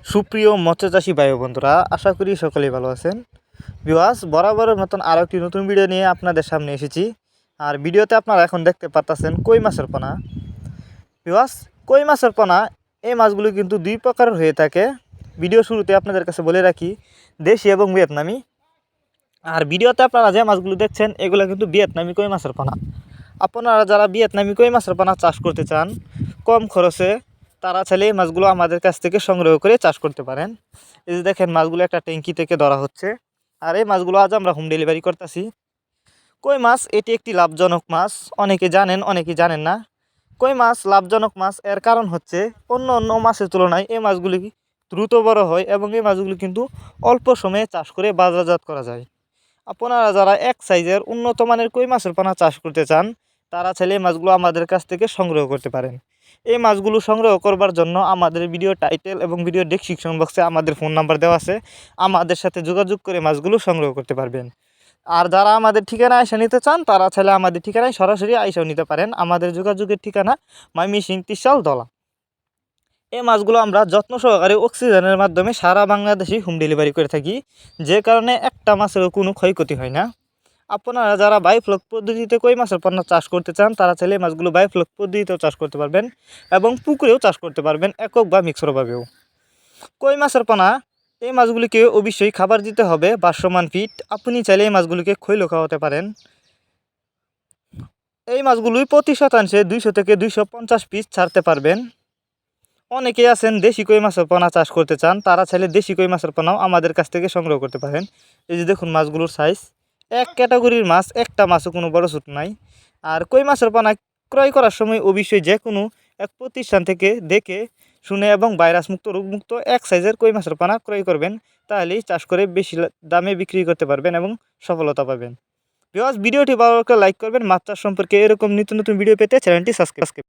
সুপ্রিয় মৎস্যচাষী ভাই বন্ধুরা, আশা করি সকলেই ভালো আছেন। ভিউয়ার্স, বরাবরের মতন আরও একটি নতুন ভিডিও নিয়ে আপনাদের সামনে এসেছি। আর ভিডিওতে আপনারা এখন দেখতে পাচ্ছেন কই মাছের পোনা। ভিউয়ার্স, কই মাছের পোনা এই মাছগুলো কিন্তু দুই প্রকারের হয়ে থাকে। ভিডিও শুরুতে আপনাদের কাছে বলে রাখি, দেশি এবং ভিয়েতনামি। আর ভিডিওতে আপনারা যে মাছগুলো দেখছেন এগুলো কিন্তু ভিয়েতনামি কই মাছের পোনা। আপনারা যারা ভিয়েতনামি কই মাছের পোনা চাষ করতে চান কম খরচে, তারা চাইলে এই মাছগুলো আমাদের কাছ থেকে সংগ্রহ করে চাষ করতে পারেন। এই যে দেখেন, মাছগুলো একটা ট্যাঙ্কি থেকে ধরা হচ্ছে। আর এই মাছগুলো আজ আমরা হোম ডেলিভারি করতেছি। কই মাছ এটি একটি লাভজনক মাছ, অনেকে জানেন অনেকে জানেন না। কই মাছ লাভজনক মাছ, এর কারণ হচ্ছে অন্য অন্য মাছের তুলনায় এই মাছগুলি দ্রুত বড় হয় এবং এই মাছগুলি কিন্তু অল্প সময়ে চাষ করে বাজারজাত করা যায়। আপনারা যারা এক সাইজের উন্নত মানের কই মাছের পোনা চাষ করতে চান, তারা চাইলে এই মাছগুলো আমাদের কাছ থেকে সংগ্রহ করতে পারেন। এই মাছগুলো সংগ্রহ করবার জন্য আমাদের ভিডিও টাইটেল এবং ভিডিও ডেসক্রিপশন বক্সে আমাদের ফোন নাম্বার দেওয়া আছে। আমাদের সাথে যোগাযোগ করে মাছগুলো সংগ্রহ করতে পারবেন। আর যারা আমাদের ঠিকানায় আইসা নিতে চান, তারা চাইলে আমাদের ঠিকানায় সরাসরি আইসাও নিতে পারেন। আমাদের যোগাযোগের ঠিকানা ময়মনসিংহ ত্রিশাল দলা। এই মাছগুলো আমরা যত্ন সহকারে অক্সিজেনের মাধ্যমে সারা বাংলাদেশে হোম ডেলিভারি করে থাকি, যে কারণে একটা মাছেরও কোনো ক্ষয়ক্ষতি হয় না। আপনারা যারা বায়োফ্লক পদ্ধতিতে কই মাছের পোনা চাষ করতে চান, তারা চাইলে মাছগুলো বায়োফ্লক পদ্ধতিতেও চাষ করতে পারবেন এবং পুকুরেও চাষ করতে পারবেন, একক বা মিক্সরভাবেও। কই মাছের পোনা এই মাছগুলিকে অবশ্যই খাবার দিতে হবে ভাসমান ফিট। আপনি চাইলে এই মাছগুলিকে খৈলও খাওয়াতে পারেন। এই মাছগুলি প্রতি শতাংশে 200 থেকে 250 পিস ছাড়তে পারবেন। অনেকেই আছেন দেশি কই মাছের পোনা চাষ করতে চান, তারা চাইলে দেশি কই মাছের পোনাও আমাদের কাছ থেকে সংগ্রহ করতে পারেন। এই যে দেখুন মাছগুলোর সাইজ, এক ক্যাটাগরির মাছ, একটা মাছও কোনো বড় ছোট নাই। আর কই মাছের পোনা ক্রয় করার সময় অবশ্যই যে কোনো এক প্রতিষ্ঠান থেকে দেখে শুনে এবং ভাইরাসমুক্ত রোগমুক্ত এক সাইজের কই মাছের পোনা ক্রয় করবেন, তাহলেই চাষ করে বেশি দামে বিক্রি করতে পারবেন এবং সফলতা পাবেন। ভিউয়ার্স, ভিডিওটি ভালো লাগলে লাইক করবেন। মাছ চাষ সম্পর্কে এরকম নিত্য নতুন ভিডিও পেতে চ্যানেলটি সাবস্ক্রাইব